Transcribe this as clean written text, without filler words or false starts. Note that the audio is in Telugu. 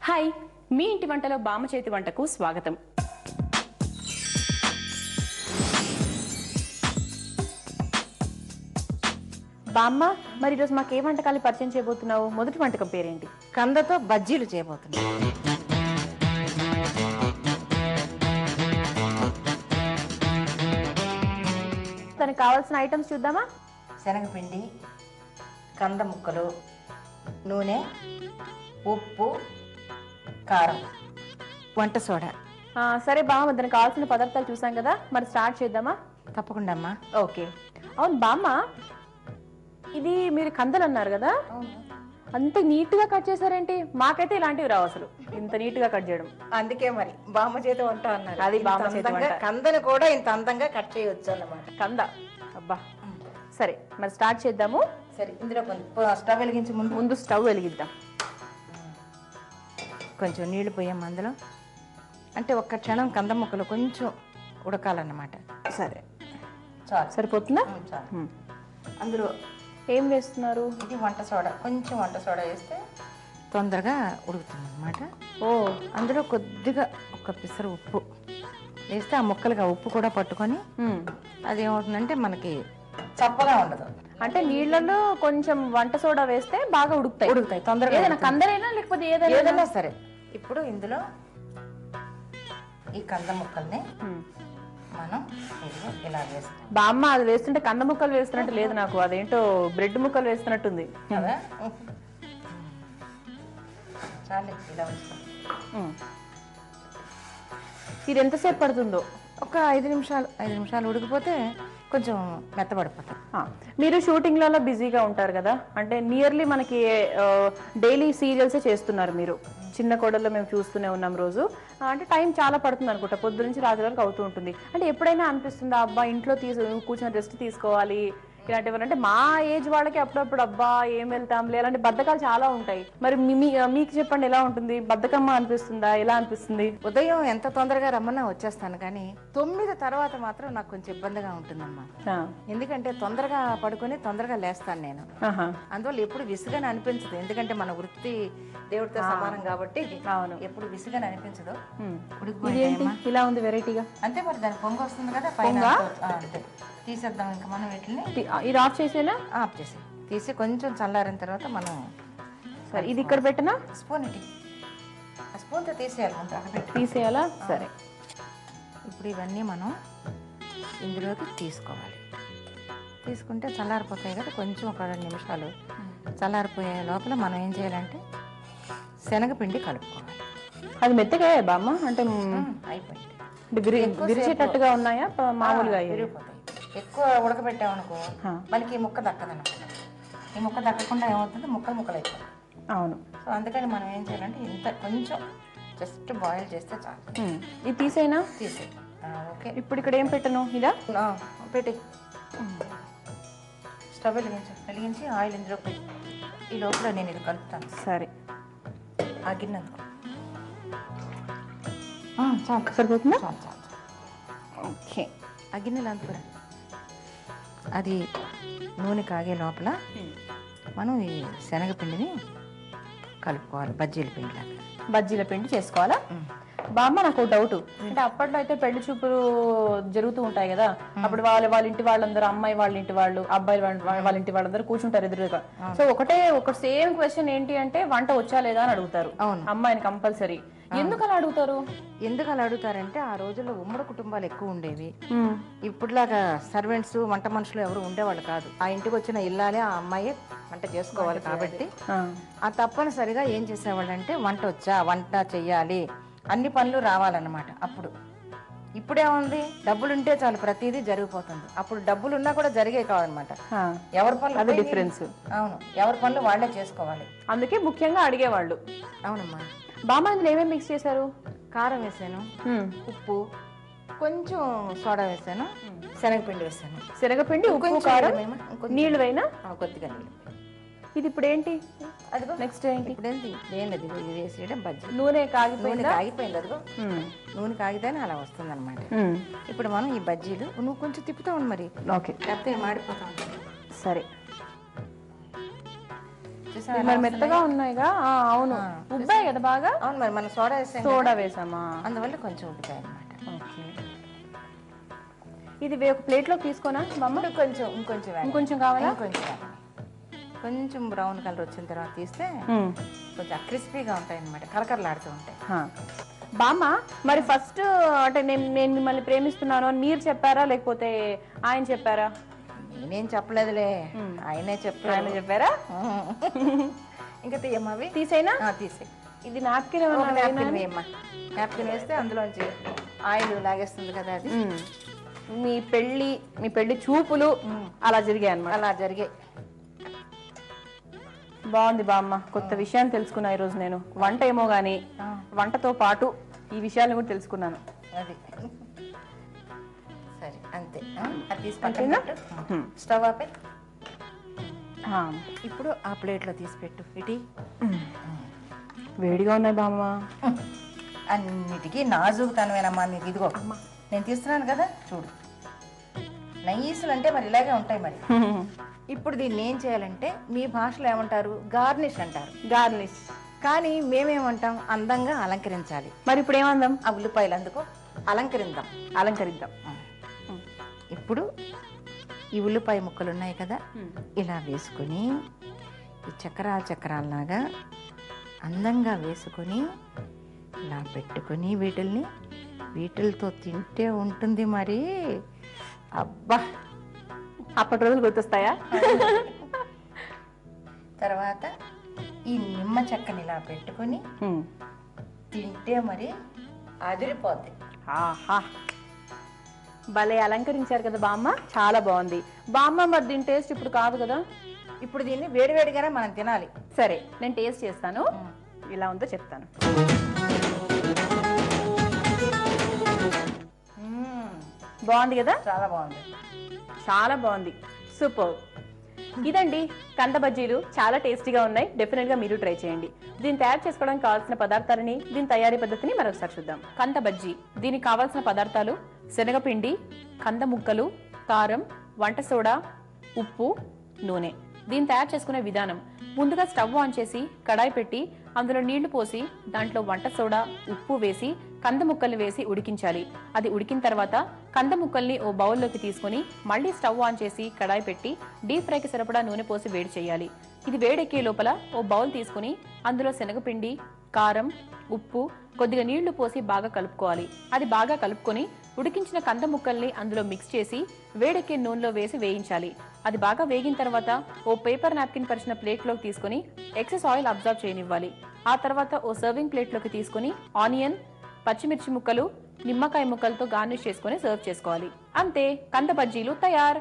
హాయ్, మీ ఇంటి వంటలో బామ్మ చేతి వంటకు స్వాగతం. బామ్మ, మరి ఈరోజు మాకు ఏ వంటకాలు పరిచయం చేయబోతున్నావు? మొదటి వంటకం పేరేంటి? కందతో బజ్జీలు చేయబోతున్నాం. దానికి కావాల్సిన ఐటమ్స్ చూద్దామా? శనగపిండి, కంద ముక్కలు, నూనె, ఉప్పు, కారం, వంట సోడా. సరే బామ్మ, దానికి కావాల్సిన పదార్థాలు చూసాం కదా, మరి స్టార్ట్ చేద్దామా? తప్పకుండా అమ్మా. ఓకే. అవును బామ్మ, ఇది మీరు కందలు అన్నారు కదా, అంత నీట్ గా కట్ చేశారేంటి? మాకైతే ఇలాంటివి రావు అసలు, ఇంత నీట్ గా కట్ చేయడం. అందుకే మరి బామ్మ చేతి వంట అన్నారు. అది బామ్మ చేతి వంట. కందని కూడా ఇంత అందంగా కట్ చేయవచ్చు అన్నమాట. కంద, అబ్బా. సరే, మరి స్టార్ట్ చేద్దాము. సరే, ఇందులో స్టవ్ వెలిగించి ముందు స్టవ్ వెలిగిద్దాం. కొంచెం నీళ్లు పోయాం అందులో. అంటే ఒక్క క్షణం కంద ముక్కలు కొంచెం ఉడకాలన్నమాట. సరే, చాలు. సరిపోతుందా? చాలు. అందులో ఏం వేస్తున్నారు? ఇది వంట సోడా. కొంచెం వంట సోడా వేస్తే తొందరగా ఉడుకుతుంది అన్నమాట. ఓ, అందులో కొద్దిగా ఒక పిసరు ఉప్పు వేస్తే ఆ ముక్కలుగా ఉప్పు కూడా పట్టుకొని అది ఏమవుతుందంటే మనకి చప్పగా ఉండదు. అంటే నీళ్ళలో కొంచెం వంట సోడా వేస్తే బాగా ఉడుకుతాయి తొందరగా. ఏదైనా కందరైనా లేకపోతే ఏదైనా సరే. ఇప్పుడు ఇందులో ఈ కంద ముక్కల్ని మనం ఇలా వేస్తాం. బామ్మ, అది వేస్తుంటే కంద ముక్కలు వేస్తున్నట్టు లేదు నాకు, అదేంటో బ్రెడ్ ముక్కలు వేస్తున్నట్టుంది కదా. చాలు, ఇలా వేస్తాం. ఇది ఎంతసేపు పడుతుందో? ఒక 5 నిమిషాలు ఉడికిపోతే కొంచెం మెత్తబడిపోతాం. మీరు షూటింగ్లలో బిజీగా ఉంటారు కదా, అంటే నియర్లీ మనకి డైలీ సీరియల్సే చేస్తున్నారు మీరు. చిన్న కోడల్లో మేము చూస్తూనే ఉన్నాం రోజు. అంటే టైం చాలా పడుతుంది అనుకుంటా, పొద్దు నుంచి రాత్రి వరకు అవుతూ ఉంటుంది. అంటే ఎప్పుడైనా అనిపిస్తుందా, అబ్బా ఇంట్లో కూర్చొని రెస్ట్ తీసుకోవాలి ఇలాంటివి? అంటే మా ఏజ్ వాళ్ళకి అప్పుడప్పుడు అబ్బా ఏం వెళ్తాంలే అలాంటి బద్ధకాలు చాలా ఉంటాయి. మరి మీకు చెప్పండి, ఎలా ఉంటుంది? బద్ధకమ్మ అనిపిస్తుందా? ఎలా అనిపిస్తుంది? ఉదయం ఎంత తొందరగా రమ్మన్నా వచ్చేస్తాను, కానీ 9 తర్వాత మాత్రం నాకు కొంచెం ఇబ్బందిగా ఉంటుందమ్మా. ఎందుకంటే తొందరగా పడుకొని తొందరగా లేస్తాను నేను. అందువల్ల ఎప్పుడు విసుగని అనిపించదు, ఎందుకంటే మన వృత్తి దేవుడితో సమానం కాబట్టి ఎప్పుడు విసుగని అనిపించదు. ఇలా ఉంది వెరైటీగా. అంతే మరి, దాని పొంగు వస్తుంది కదా పైన. అంతే, తీసేద్దాం ఇంకా మనం వీటిని. ఇది ఆఫ్ చేసేనా? ఆఫ్ చేసి తీసి కొంచెం చల్లారిన తర్వాత మనం. సరే, ఇది ఇక్కడ పెట్టినా స్పూన్ స్పూన్తో తీసేయాలి. తీసేయాలా? సరే, ఇప్పుడు ఇవన్నీ మనం ఇందులోకి తీసుకోవాలి. తీసుకుంటే చల్లారిపోతాయి కదా, కొంచెం ఒక 2 నిమిషాలు చల్లారిపోయే లోపల మనం ఏం చేయాలంటే శనగపిండి కలుపుకోవాలి. అది మెత్తగా బామ్మ? అంటే అయిపోయింది. విరిచేటట్టుగా ఉన్నాయా మామూలుగా? విరిగిపోతాయి. ఎక్కువ ఉడకబెట్టామనుకో మనకి ఈ ముక్క దక్కదనమాట. ఈ ముక్క దక్కకుండా ఏమవుతుంది, ముక్కలు అయిపోతాయి. అవును. సో అందుకని మనం ఏం చేయాలంటే ఇంత కొంచెం జస్ట్ బాయిల్ చేస్తే చాలు. ఇది తీసేనా? తీసే. ఓకే, ఇప్పుడు ఇక్కడ ఏం పెట్టను? ఇదా పెట్టి స్టవ్ వెలిగించి ఆయిల్ ఇందులో పెట్టి ఈ లోపల నేను ఇది కలుపుతాను. సరే, ఆ గిన్నె చాలు, సరిపోతుందా? చాలు. ఓకే, ఆ గిన్నెలు అందుకురా. అది నూనె కాగే లోపల మనం ఈ శనగపిండిని కలుపుకోవాలి. బజ్జీల పిండి చేసుకోవాలా? బామ్మ, నాకు డౌట్. అంటే అప్పట్లో అయితే పెళ్లి చూపులు జరుగుతూ ఉంటాయి కదా, అప్పుడు వాళ్ళ ఇంటి వాళ్ళందరూ, అమ్మాయి వాళ్ళ ఇంటి వాళ్ళు, అబ్బాయి వాళ్ళ ఇంటి వాళ్ళందరూ కూర్చుంటారు ఎదురుగా. సో ఒక సేమ్ క్వశ్చన్ ఏంటి అంటే, వంట వచ్చా లేదా అని అడుగుతారు అమ్మాయిని కంపల్సరీ. ఎందుకు అలా అడుగుతారంటే ఆ రోజుల్లో ఉమ్మడి కుటుంబాలు ఎక్కువ ఉండేవి. ఇప్పుడులాగా సర్వెంట్స్, వంట మనుషులు ఎవరు ఉండేవాళ్ళు కాదు. ఆ ఇంటికి వచ్చిన ఇల్లాలే ఆ అమ్మాయి వంట చేసుకోవాలి కాబట్టి ఆ తప్పనిసరిగా ఏం చేసేవాళ్ళంటే, వంట చెయ్యాలి, అన్ని పనులు రావాలన్నమాట. ఇప్పుడేముంది, డబ్బులుంటే చాలు ప్రతిదీ జరిగిపోతుంది. అప్పుడు డబ్బులు ఉన్నా కూడా జరిగే కాదనమాట. ఎవరి పనులు డిఫరెన్స్. అవును, ఎవరి పనులు వాళ్ళే చేసుకోవాలి. అందుకే ముఖ్యంగా అడిగేవాళ్ళు. అవునమ్మా. బామ్మ, అందులో ఏమేమి మిక్స్ చేశారు? కారం వేసాను, ఉప్పు, కొంచెం సోడా వేసాను, శనగపిండి వేసాను. శనగపిండి, ఉప్పు, కారం, నీళ్ళు వేయనా? కొద్దిగా నీళ్ళు. ఇది ఇప్పుడు ఏంటి? అదిగో నెక్స్ట్ ఏంటి? ఇప్పుడు ఏంటి? ఇది వేసేయడం బజ్జీ. నూనె కాగిపోయింది. అదిగో నూనె కాగితేనే అలా వస్తుంది అనమాట. ఇప్పుడు మనం ఈ బజ్జీలు నువ్వు కొంచెం తిప్పుతా ఉండి మరి. ఓకే, లేకపోతే మాడిపోతా ఉంటుంది. సరే, చూసావా మరి మెత్తగా ఉన్నాయిగా. అవును, ఉబ్బాయి కదా బాగా. అవును, మరి మనం సోడా వేసాం, సోడా వేసామా, అందువల్ల కొంచెం ఉబ్బుతాయి అనమాట. ఓకే. ఇది ఒక ప్లేట్లోకి తీసుకోనా బామ్మ? ఇంకొంచెం కావాలా? కొంచెం బ్రౌన్ కలర్ వచ్చిన తర్వాత తీస్తే కొంచెం క్రిస్పీగా ఉంటాయి అనమాట, కరకరలాడుతూ ఉంటాయి. బామ్మ, మరి ఫస్ట్ అంటే నేను మిమ్మల్ని ప్రేమిస్తున్నాను అని మీరు చెప్పారా లేకపోతే ఆయన చెప్పారా? నేనేం చెప్పలేదులే, ఆయనే చెప్పారా? ఇంకా తీయమ్మా అవి. తీసేనా? తీసే. ఇది నాప్కిన్ వేయమ్మా. నాప్కిన్ వేస్తే అందులోంచి ఆయిల్ లాగేస్తుంది కదా అది. మీ పెళ్లి చూపులు అలా జరిగాయి అన్నమాట. అలా జరిగాయి. బాగుంది బామ్మ, కొత్త విషయాన్ని తెలుసుకున్నా ఈరోజు నేను. వంట ఏమో గానీ వంటతో పాటు ఈ విషయాలను కూడా తెలుసుకున్నాను. అది సరే, అంతే. అది తీసి పక్కన పెట్టు. స్టవ్ ఆపే. ఇప్పుడు ఆ ప్లేట్లో తీసి పెట్టు. ఇటీ వేడిగా ఉన్నాయి బామ్మ. అన్నిటికీ నాజుకుతనమేనమ్మా నీకు. ఇదిగో నేను తీస్తున్నాను కదా, చూడు. నైసులు అంటే మరి ఇలాగే ఉంటాయి మరి. ఇప్పుడు దీన్ని ఏం చేయాలంటే మీ భాషలో ఏమంటారు? గార్నిష్ అంటారు. గార్నిష్. కానీ మేమేమంటాం? అందంగా అలంకరించాలి. మరి ఇప్పుడు ఏమందాం? ఆ ఉల్లిపాయలు అందుకో అలంకరిద్దాం. ఇప్పుడు ఈ ఉల్లిపాయ ముక్కలు ఉన్నాయి కదా, ఇలా వేసుకొని ఈ చక్రాల్లాగా అందంగా వేసుకొని ఇలా పెట్టుకొని వీటితో తింటే ఉంటుంది మరి. అబ్బా, అప్పటి రోజులు గుర్తొస్తాయా? తర్వాత ఈ నిమ్మ చెక్కని ఇలా పెట్టుకొని తింటే మరి అదిరిపోద్ది. ఆహా, భలే అలంకరించారు కదా బామ్మ, చాలా బాగుంది బామ్మ. మరి దీని టేస్ట్ ఇప్పుడు కాదు కదా, ఇప్పుడు దీన్ని వేడివేడిగానే మనం తినాలి. సరే, నేను టేస్ట్ చేస్తాను, ఇలా ఉందో చెప్తాను. బాగుంది కదా? చాలా బాగుంది, సూపర్. ఇదండి కంద బజ్జీలు, చాలా టేస్టీగా ఉన్నాయి. డెఫినెట్ గా మీరు ట్రై చేయండి. దీన్ని తయారు చేసుకోవడానికి కావాల్సిన పదార్థాలని, దీని తయారీ పద్ధతిని మరొకసారి చూద్దాం. కంద బజ్జీ, దీనికి కావాల్సిన పదార్థాలు: శనగపిండి, కంద ముక్కలు, కారం, వంట సోడా, ఉప్పు, నూనె. దీన్ని తయారు చేసుకునే విధానం: ముందుగా స్టవ్ ఆన్ చేసి కడాయి పెట్టి అందులో నీళ్లు పోసి దాంట్లో వంట సోడా, ఉప్పు వేసి కంద ముక్కల్ని వేసి ఉడికించాలి. అది ఉడికిన తర్వాత కంద ముక్కల్ని ఓ బౌల్లోకి తీసుకుని మళ్ళీ స్టవ్ ఆన్ చేసి కడాయి పెట్టి డీప్ ఫ్రైకి సరిపడా నూనె పోసి వేడి చేయాలి. ఇది వేడెక్కే లోపల ఓ బౌల్ తీసుకుని అందులో శనగపిండి, కారం, ఉప్పు, కొద్దిగా నీళ్లు పోసి బాగా కలుపుకోవాలి. అది బాగా కలుపుకొని ఉడికించిన కంద ముక్కల్ని అందులో మిక్స్ చేసి వేడెక్కే నూనెలో వేసి వేయించాలి. అది బాగా వేగిన తర్వాత ఓ పేపర్ నాప్కిన్ పరిచిన ప్లేట్లోకి తీసుకుని ఎక్సెస్ ఆయిల్ అబ్జర్వ్ చేయనివ్వాలి. ఆ తర్వాత ఓ సర్వింగ్ ప్లేట్లోకి తీసుకుని ఆనియన్, పచ్చిమిర్చి ముక్కలు, నిమ్మకాయ ముక్కలతో గార్నిష్ చేసుకుని సర్వ్ చేసుకోవాలి. అంతే, కంద బజ్జీలు తయారు.